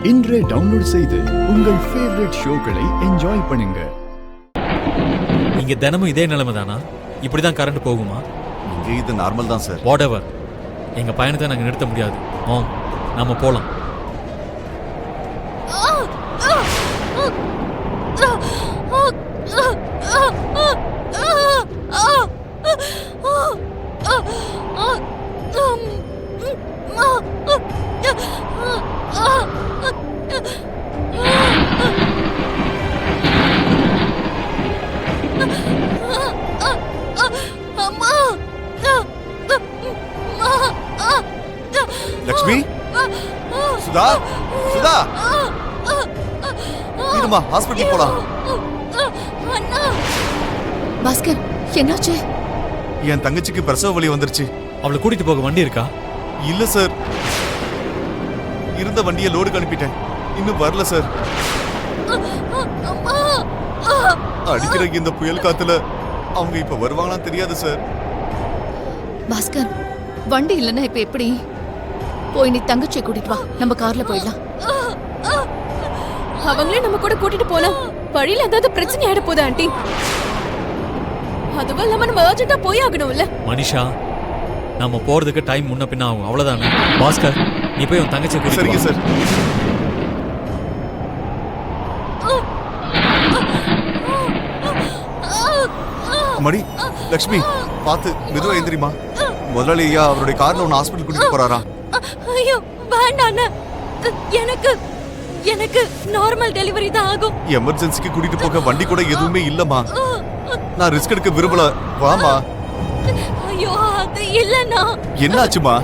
இன்றே டவுன்லோட் செய்து உங்கள் ஃபேவரட் ஷோக்களை என்ஜாய் பண்ணுங்க. இங்க தினமும் இதே நிலைமை தானா? இப்படிதான் கரண்ட் போகுமா? இங்க இது நார்மல் தான் சார். வாட் எவர், எங்க பயணத்தை நாங்க நிறுத்த முடியாது. நாம போலாம். லக்ஷ்மி, சுதா, சுதா, இருமா, ஹாஸ்பிட்டல் போலாம். பாஸ்கர், என்னாச்சு? என் தங்கச்சிக்கு பிரசவ வலி வந்துருச்சு. அவளை கூட்டிட்டு போக வண்டி இருக்கா? இல்ல சார், இருந்த வண்டியை லோடுக்கு அனுப்பிட்டேன், இன்னும் வரல சார். அடிக்கிற இந்த புயல் காத்துல அவங்க இப்ப வருவாங்களான்னு தெரியாது சார். பாஸ்கர், வண்டி இல்லைன்னா இப்ப எப்படி? போய் நீ தங்கச்சியை கூட்டிட்டு வா, நம்ம கார்ல போயிடலாம். அவங்களே நம்ம கூட கூட்டிட்டு போலாம். வழியில ஏதாவது பிரச்சனை ஆயிட போதா ஆண்டி? அதுவும் இல்லாம நம்ம அர்ஜென்ட்டா போய் ஆகணும்ல. மனிஷா, நம்ம போறதுக்கு டைம் முன்ன பின்ன ஆகும், அவ்வளவுதானே. பாஸ்கர், நீ போய் உன் தங்கச்சியை கூட்டிட்டு சரிங்க வா. சார். மடி, லக்ஷ்மி, பார்த்து மெதுவா எந்திரிமா. முதலாளி ஐயா அவருடைய கார்ல ஒன்னு ஹாஸ்பிட்டல் கூட்டிட்டு போறாரா? ஐயோ வேண்டாண்ணா, எனக்கு எனக்கு நார்மல் டெலிவரி தான் ஆகும். எமர்ஜென்சிக்கு கூட்டிட்டு போக வண்டி கூட எதுவுமே இல்லம்மா. நான் ரிஸ்க் எடுக்க விரும்பல. வாமா. ஐயோ அது இல்லண்ணா. என்னாச்சுமா?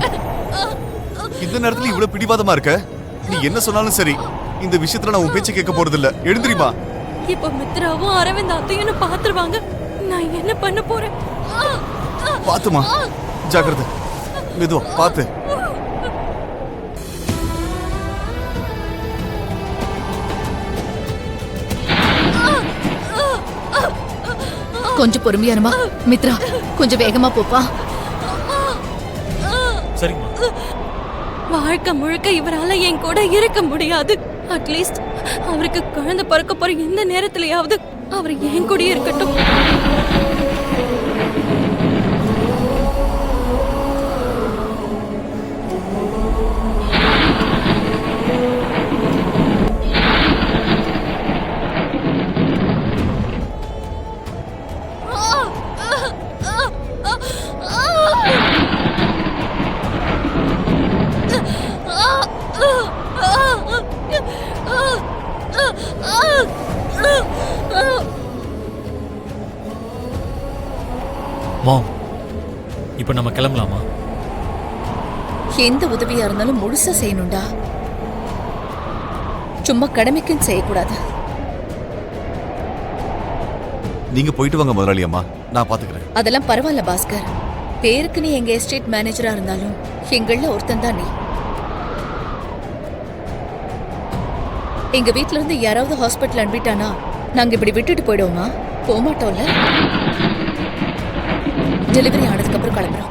இந்த நேரத்துல இவ்வளவு பிடிவாதமா இருக்க? நீ என்ன சொன்னாலும் சரி, இந்த விஷயத்துல நான் உன் பேச்சை கேட்க போறது இல்ல. எழுந்திரிமா. இப்ப மித்ராவும் அரவிந்த் அத்தையும் பாத்துருவாங்க. நான் என்ன பண்ண போறேன்? பாத்துமா, ஜாக்கிரதை, மெதுவா பாத்து. கொஞ்சம் பொறுமையா இருமா. மித்ரா, கொஞ்சம் வேகமா போப்பா. சரிங்கம்மா. வாழ்க்கை முழுக்க இவரால என் கூட இருக்க முடியாது. அட்லீஸ்ட் அவருக்கு குழந்தை பிறக்க போற எந்த நேரத்திலயாவது அவர் என் கூடயே இருக்கட்டும். மாம், இப்ப நம்ம கிளம்பலாமா? எந்த உதவியா இருந்தாலும் முழுசா செய்யணும்டா. சும்மா கடமைக்குன்னு செய்யக்கூடாது. நீங்க போயிட்டு வாங்க முதலாளி அம்மா, நான் பாத்துக்கிறேன். அதெல்லாம் பரவாயில்ல பாஸ்கர். பேருக்கு நீ எங்க எஸ்டேட் மேனேஜரா இருந்தாலும் எங்கள ஒருத்தன் தான் நீ. எங்க வீட்ல இருந்து யாராவது ஹாஸ்பிட்டல் அனுப்பிட்டானா நாங்க இப்படி விட்டுட்டு போயிடுவோமா? போமாட்டோம்ல. டெலிவரி ஆனதுக்கு அப்புறம் கிளம்புறோம்.